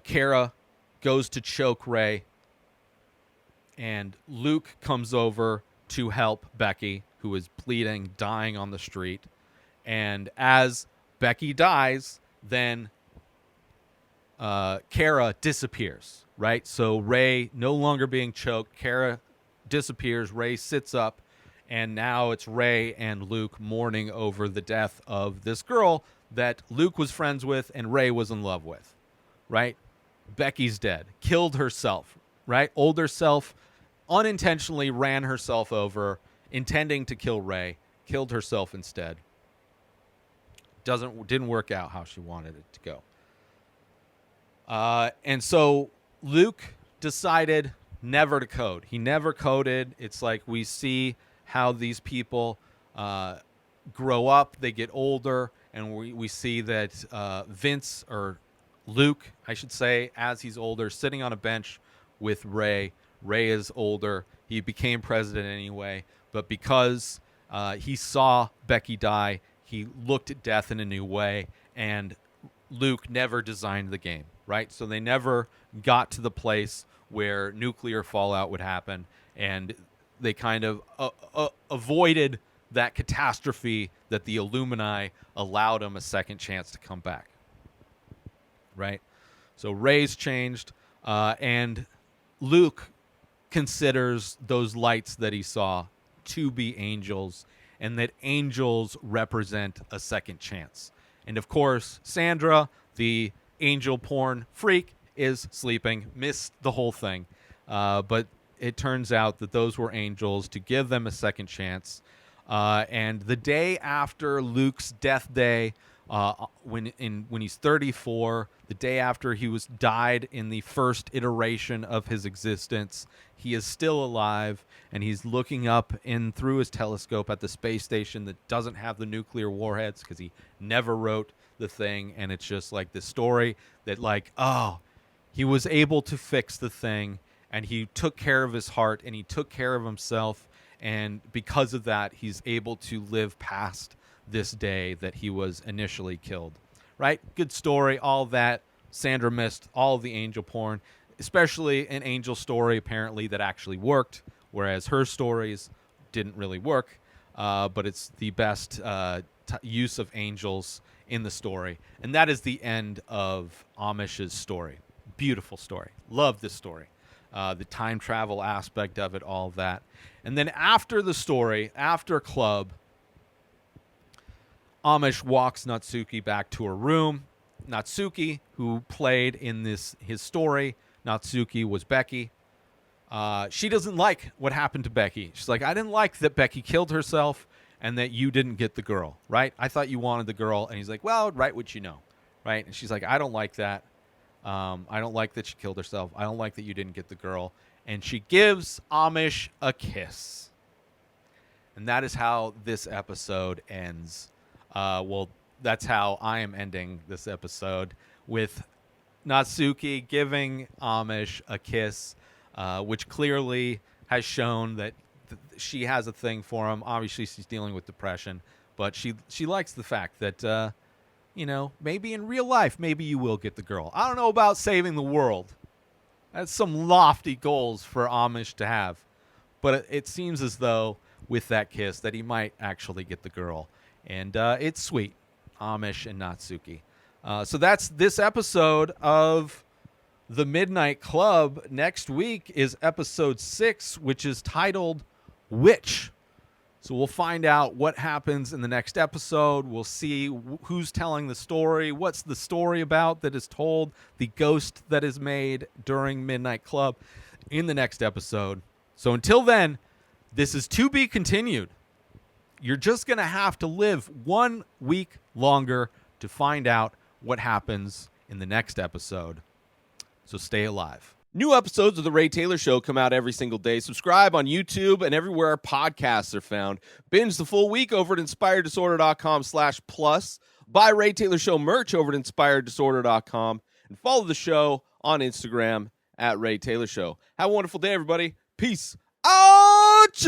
Kara goes to choke Ray. And Luke comes over to help Becky, who is bleeding, dying on the street. And as Becky dies, then Kara disappears, right? So Ray no longer being choked. Kara disappears. Ray sits up, and now it's Ray and Luke mourning over the death of this girl that Luke was friends with and Ray was in love with, right? Becky's dead. Killed herself, right? Older self unintentionally ran herself over, intending to kill Ray. Killed herself instead. Didn't work out how she wanted it to go. And so Luke decided never to code. He never coded. It's like we see how these people grow up, they get older, and we see that Vince, or Luke, I should say, as he's older, sitting on a bench with Ray. Ray is older. He became president anyway, but because he saw Becky die, he looked at death in a new way, and Luke never designed the game. Right? So they never got to the place where nuclear fallout would happen, and they kind of avoided that catastrophe that the Illumini allowed him a second chance to come back. Right? So Rey's changed, and Luke considers those lights that he saw to be angels, and that angels represent a second chance. And of course, Sandra, the angel porn freak, is sleeping, missed the whole thing. But it turns out that those were angels to give them a second chance. And the day after Luke's death day, when he's 34, the day after he was died in the first iteration of his existence, he is still alive, and he's looking up in through his telescope at the space station that doesn't have the nuclear warheads because he never wrote the thing. And it's just like this story that, like, oh, he was able to fix the thing, and he took care of his heart, and he took care of himself, and because of that, he's able to live past this day that he was initially killed. Right? Good story, all that. Sandra missed all of the angel porn, especially an angel story apparently that actually worked, whereas her stories didn't really work. But it's the best use of angels in the story. And that is the end of Amesh's story. Beautiful story. Love this story. The time travel aspect of it, all that. And then after the story, after Club, Amesh walks Natsuki back to her room. Natsuki, who played in his story, Natsuki was Becky. She doesn't like what happened to Becky. She's like, I didn't like that Becky killed herself and that you didn't get the girl, right? I thought you wanted the girl. And he's like, well, write what you know, right? And she's like, I don't like that. I don't like that she killed herself. I don't like that you didn't get the girl. And she gives Amesh a kiss. And that is how this episode ends. Well, that's how I am ending this episode, with Natsuki giving Amesh a kiss, which clearly has shown that she has a thing for him. Obviously, she's dealing with depression, but she likes the fact that, maybe in real life, maybe you will get the girl. I don't know about saving the world. That's some lofty goals for Amesh to have. But it seems as though with that kiss that he might actually get the girl. And it's sweet, Amesh and Natsuki. So that's this episode of The Midnight Club. Next week is episode 6, which is titled Witch. So we'll find out what happens in the next episode. We'll see who's telling the story. What's the story about that is told? The ghost that is made during Midnight Club in the next episode. So until then, this is to be continued. You're just going to have to live 1 week longer to find out what happens in the next episode. So stay alive. New episodes of The Ray Taylor Show come out every single day. Subscribe on YouTube and everywhere our podcasts are found. Binge the full week over at inspireddisorder.com/plus. Buy Ray Taylor Show merch over at inspireddisorder.com. And follow the show on Instagram at Ray Taylor Show. Have a wonderful day, everybody. Peace out!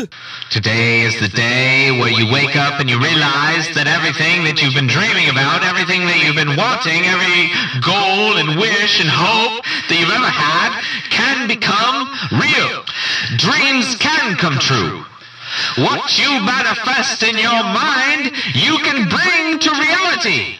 Today is the day where you wake up and you realize that everything that you've been dreaming about, everything that you've been wanting, every goal and wish and hope that you've ever had can become real. Dreams can come true. What you manifest in your mind, you can bring to reality.